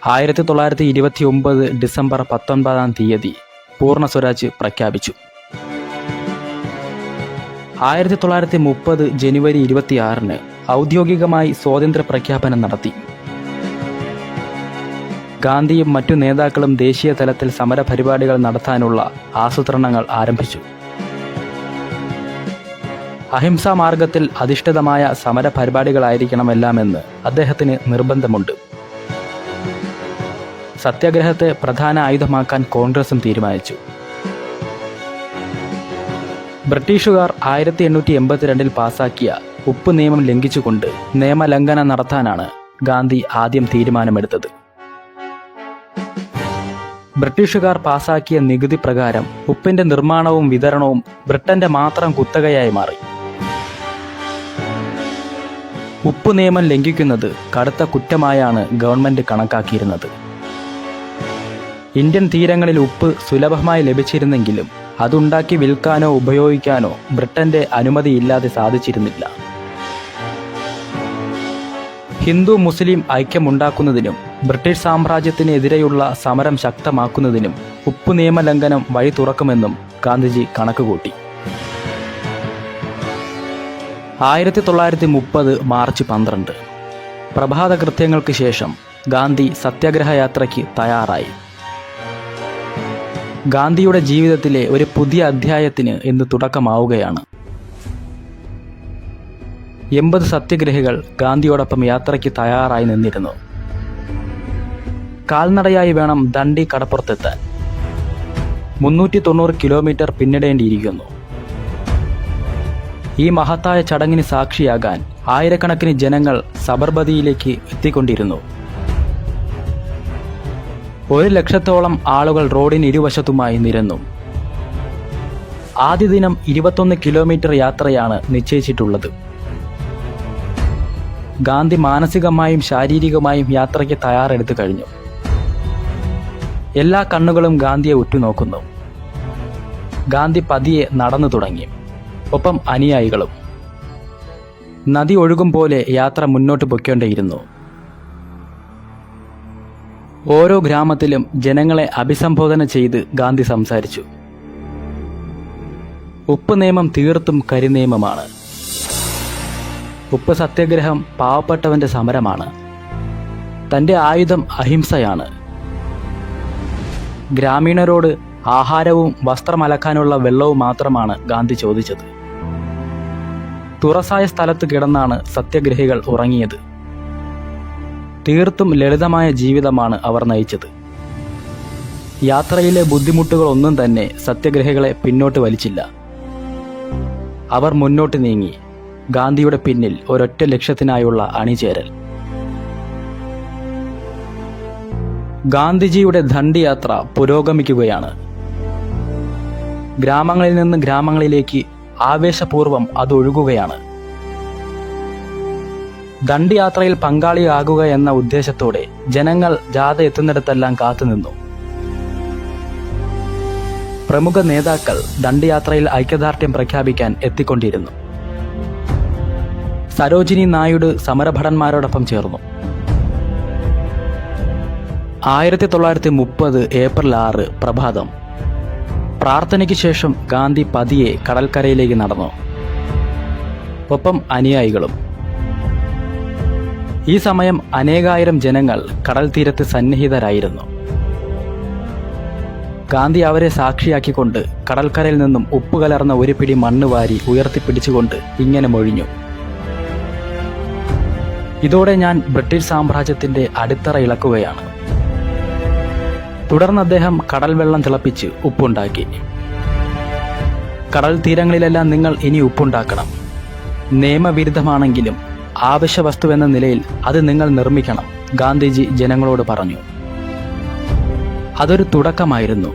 1929 December 19 പൂർണ്ണ സ്വരാജ് പ്രഖ്യാപിച്ചു. 1930 ജനുവരി 26 ഔദ്യോഗികമായി സ്വാതന്ത്ര്യ പ്രഖ്യാപനം നടത്തി. ഗാന്ധിയും മറ്റു നേതാക്കളും ദേശീയ തലത്തിൽ സമരപരിപാടികൾ നടത്താനുള്ള ആസൂത്രണങ്ങൾ ആരംഭിച്ചു. അഹിംസാ മാർഗത്തിൽ അധിഷ്ഠിതമായ സമരപരിപാടികളായിരിക്കണമെല്ലാമെന്ന് അദ്ദേഹത്തിന് നിർബന്ധമുണ്ട്. സത്യാഗ്രഹത്തെ പ്രധാന ആയുധമാക്കാൻ കോൺഗ്രസും തീരുമാനിച്ചു. ബ്രിട്ടീഷുകാർ 1882 പാസാക്കിയ ഉപ്പ് നിയമം ലംഘിച്ചുകൊണ്ട് നിയമലംഘനം നടത്താനാണ് ഗാന്ധി ആദ്യം തീരുമാനമെടുത്തത്. ബ്രിട്ടീഷുകാർ പാസാക്കിയ നികുതി പ്രകാരം ഉപ്പിന്റെ നിർമ്മാണവും വിതരണവും ബ്രിട്ടന്റെ മാത്രം കുത്തകയായി മാറി. ഉപ്പ് നിയമം ലംഘിക്കുന്നത് കടുത്ത കുറ്റമായാണ് ഗവൺമെന്റ് കണക്കാക്കിയിരുന്നത്. ഇന്ത്യൻ തീരങ്ങളിൽ ഉപ്പ് സുലഭമായി ലഭിച്ചിരുന്നെങ്കിലും അതുണ്ടാക്കി വിൽക്കാനോ ഉപയോഗിക്കാനോ ബ്രിട്ടന്റെ അനുമതിയില്ലാതെ സാധിച്ചിരുന്നില്ല. ഹിന്ദു മുസ്ലിം ഐക്യമുണ്ടാക്കുന്നതിനും ബ്രിട്ടീഷ് സാമ്രാജ്യത്തിനെതിരെയുള്ള സമരം ശക്തമാക്കുന്നതിനും ഉപ്പ് നിയമലംഘനം വഴി തുറക്കുമെന്നും ഗാന്ധിജി കണക്കുകൂട്ടി. 1930 മാർച്ച് 12 പ്രഭാത കൃത്യങ്ങൾക്ക് ശേഷം ഗാന്ധി സത്യാഗ്രഹ യാത്രയ്ക്ക് തയ്യാറായി. ഗാന്ധിയുടെ ജീവിതത്തിലെ ഒരു പുതിയ അധ്യായത്തിന് ഇന്ന് തുടക്കമാവുകയാണ്. 80 സത്യഗ്രഹികൾ ഗാന്ധിയോടൊപ്പം യാത്രയ്ക്ക് തയ്യാറായി നിന്നിരുന്നു. കാൽനടയായി വേണം ദണ്ഡി കടപ്പുറത്തെത്താൻ. 390 കിലോമീറ്റർ പിന്നിടേണ്ടിയിരിക്കുന്നു. ഈ മഹത്തായ ചടങ്ങിന് സാക്ഷിയാകാൻ ആയിരക്കണക്കിന് ജനങ്ങൾ സബർമതിയിലേക്ക് എത്തിക്കൊണ്ടിരുന്നു. 100,000-ഓളം ആളുകൾ റോഡിന് ഇരുവശത്തുമായി നിരന്നു. ആദ്യ ദിനം 21 കിലോമീറ്റർ യാത്രയാണ് നിശ്ചയിച്ചിട്ടുള്ളത്. ഗാന്ധി മാനസികമായും ശാരീരികമായും യാത്രയ്ക്ക് തയ്യാറെടുത്തു കഴിഞ്ഞു. എല്ലാ കണ്ണുകളും ഗാന്ധിയെ ഉറ്റുനോക്കുന്നു. ഗാന്ധി പതിയെ നടന്നു തുടങ്ങി, ഒപ്പം അനുയായികളും. നദി ഒഴുകും പോലെ യാത്ര മുന്നോട്ട് പൊയ്ക്കൊണ്ടേയിരുന്നു. ഓരോ ഗ്രാമത്തിലും ജനങ്ങളെ അഭിസംബോധന ചെയ്ത് ഗാന്ധി സംസാരിച്ചു. ഉപ്പ് നിയമം തീർത്തും കരിനിയമമാണ്. ഉപ്പ് സത്യാഗ്രഹം പാവപ്പെട്ടവന്റെ സമരമാണ്. തന്റെ ആയുധം അഹിംസയാണ്. ഗ്രാമീണരോട് ആഹാരവും വസ്ത്രമലക്കാനുള്ള വെള്ളവും മാത്രമാണ് ഗാന്ധി ചോദിച്ചത്. തുറസായ സ്ഥലത്ത് കിടന്നാണ് സത്യാഗ്രഹികൾ ഉറങ്ങിയത്. തീർത്തും ലളിതമായ ജീവിതമാണ് അവർ നയിച്ചത്. യാത്രയിലെ ബുദ്ധിമുട്ടുകളൊന്നും തന്നെ സത്യാഗ്രഹികളെ പിന്നോട്ട് വലിച്ചില്ല. അവർ മുന്നോട്ട് നീങ്ങി, ഗാന്ധിയുടെ പിന്നിൽ ഒരൊറ്റ ലക്ഷ്യത്തിനായുള്ള അണിചേരൽ. ഗാന്ധിജിയുടെ ദണ്ഡി യാത്ര പുരോഗമിക്കുകയാണ്. ഗ്രാമങ്ങളിൽ നിന്ന് ഗ്രാമങ്ങളിലേക്ക് ആവേശപൂർവ്വം അതൊഴുകുകയാണ്. ദണ്ഡി യാത്രയിൽ പങ്കാളിയാകുക എന്ന ഉദ്ദേശത്തോടെ ജനങ്ങൾ ജാഥ എത്തുന്നിടത്തെല്ലാം കാത്തുനിന്നു. പ്രമുഖ നേതാക്കൾ ദണ്ഡി യാത്രയിൽ ഐക്യദാർഢ്യം പ്രഖ്യാപിക്കാൻ എത്തിക്കൊണ്ടിരുന്നു. സരോജിനി നായിഡു സമരഭടന്മാരോടൊപ്പം ചേർന്നു. 1930 ഏപ്രിൽ 6 പ്രഭാതം. പ്രാർത്ഥനയ്ക്ക് ശേഷം ഗാന്ധി പതിയെ കടൽക്കരയിലേക്ക് നടന്നു, ഒപ്പം അനുയായികളും. ഈ സമയം അനേകായിരം ജനങ്ങൾ കടൽ തീരത്ത് സന്നിഹിതരായിരുന്നു. ഗാന്ധി അവരെ സാക്ഷിയാക്കിക്കൊണ്ട് കടൽക്കരയിൽ നിന്നും ഉപ്പ് കലർന്ന ഒരു പിടി മണ്ണ് വാരി ഉയർത്തിപ്പിടിച്ചുകൊണ്ട് ഇങ്ങനെ മൊഴിഞ്ഞു: ഇതോടെ ഞാൻ ബ്രിട്ടീഷ് സാമ്രാജ്യത്തിന്റെ അടിത്തറ ഇളക്കുകയാണ്. തുടർന്ന് അദ്ദേഹം കടൽ വെള്ളം തിളപ്പിച്ച് ഉപ്പുണ്ടാക്കി. കടൽ തീരങ്ങളിലെല്ലാം നിങ്ങൾ ഇനി ഉപ്പുണ്ടാക്കണം. നിയമവിരുദ്ധമാണെങ്കിലും ആവശ്യ വസ്തുവെന്ന നിലയിൽ അത് നിങ്ങൾ നിർമ്മിക്കണം, ഗാന്ധിജി ജനങ്ങളോട് പറഞ്ഞു. അതൊരു തുടക്കമായിരുന്നു.